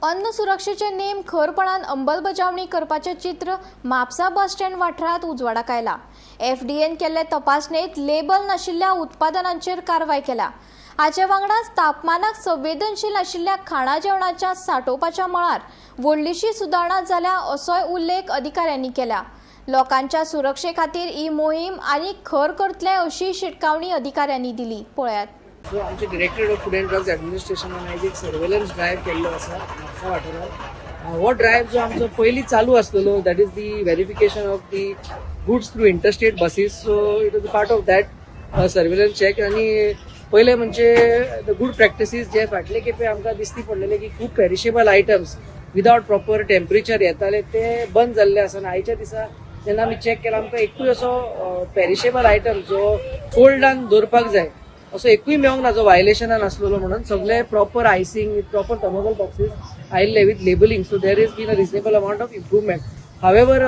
अन्न सुरक्षेचे नेम खरपणान अंमलबजावणी करपाचे चित्र म्हापसा बस स्टँड वाठारांत उजवाडाक आयला। एफडीएन केल्ले तपासणेत लेबल नाशिल्ल्या उत्पादनांचेर कारवाय केला। हाचे वांगडाच तापमानाक संवेदनशील आशिल्ल्या खाणा जेवणाच्या सांठोवपाच्या मळार व्हडलीशी सुदारणा जाल्या असोय उल्लेख अधिकाऱ्यांनी केला। लोकांच्या सुरक्षे खातीर ही मोहीम आनीक खर करतले अशी शिटकावणी अधिकाऱ्यांनी दिली। पळयात। सो आमचे directorate of food and drugs एडमिनिस्ट्रेशनान आयज एक सर्वेलन्स ड्रायव्ह केल्लो आसा म्हापसा वाठारांत। हो ड्रायव्ह जो आमचो पयलीं चालू आसलेलो, that is the verification of the goods through interstate buses. So it was part of that surveillance check. आनी पयले म्हणजे द गुड प्रॅक्टिसीस जे फाटले खेपे आमकां दिसती पडलेले की खूब perishable items without proper temperature येताले ते बंद जाल्ले आसा। आनी आयच्या दिसा जेन्ना आमी चॅक केला आमकां एकूय असो पेरिशेबल आयटम जो कोल्डान दवरपाक जाय असो एकूय मेळोंक ना जो वायलेशनान आसलेलो। म्हणून सगळे proper icing with proper thermocol boxes आयिल्ले with labelling. So there is been a reasonable amount of improvement. However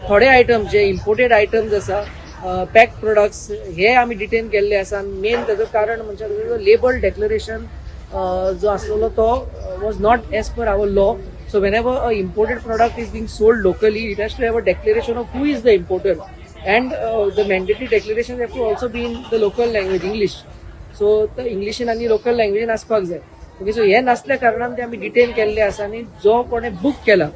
थोडे आयटम्स जे इम्पोर्टेड आयटम्स आसा, पॅक प्रोडक्ट्स, हे आमी डिटेन केल्ले आसा। मेन ताजो कारण म्हणजे जो लेबल डेक्लरेशन जो आसलेलो तो was not as per hour law. So whenever a imported product is being sold locally, it has to have a declaration of who is the importer, and the mandatory declarations have to also be in the local language, English. So the English आणि local language आसपाक जाय। Okay, so हे नसल्या कारणान ते आमी detain केल्ले आसा। आणि जो कोणे बुक केला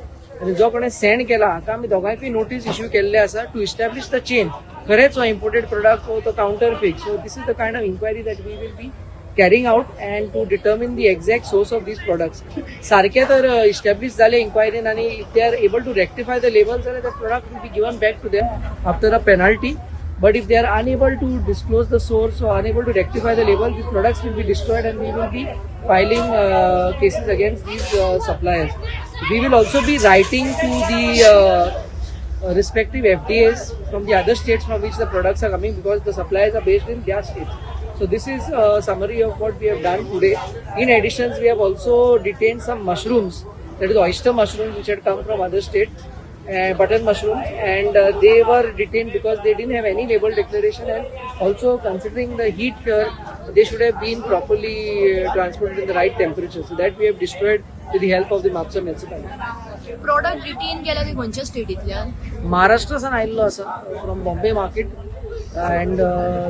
आणि जो कोणे सेंड केला हाका आमी दोगांयकूय नोटीस इश्यू केल्ले आसा टू इस्टॅब्लिश द चेन। खरेंच हो इम्पोर्टेड प्रोडक्ट तो counter fake. So this is the kind of inquiry that we will be carrying out and to determine the exact source of these products. सारखे तर establish झाले inquiry आणि if they are able to rectify the labels, then the product will be given back to them after a penalty. But if they are unable to disclose the source or unable to rectify the label, these products will be destroyed and we will be filing cases against these suppliers. We will also be writing to the respective FDAs from the other states from which the products are coming, because the suppliers are based in their states. So this is a summary of what we have done today. In addition, we have also detained some mushrooms, that is oyster mushrooms, which had come from other states, button mushrooms, and they were detained because they didn't have any label declaration, and also considering the heat here, they should have been properly transported in the right temperature. So that we have destroyed with the help of the Mapsa municipality. Product detain केला ती खंयच्या स्टेटींतल्यान? महाराष्ट्रासान आयिल्लो आसा, from Bombay market, and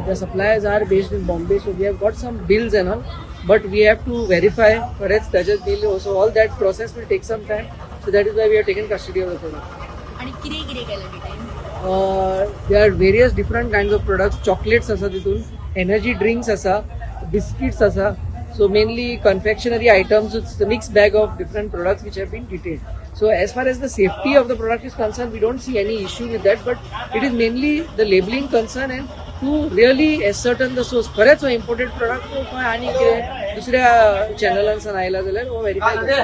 the suppliers are based in Bombay. So we have got some bills and all, but we have to verify खरेंच त्याचेच bill. So all that process will take some time. So that is why we have taken custody of the product. आणि कितें केलं detain? There are various different kinds of products. Chocolates आसा तितून, energy drinks आसा, biscuits आसा. So mainly confectionery items. It's the mixed bag of different products which have been detained. So as far as the safety of the product is concerned, we don't see any issue with that, but it is mainly the labeling concern and to really ascertain the source. खरेंच हो imported product तो खंय आनी दुसऱ्या चॅनलांसान आयला जाल्यार वो verify करता।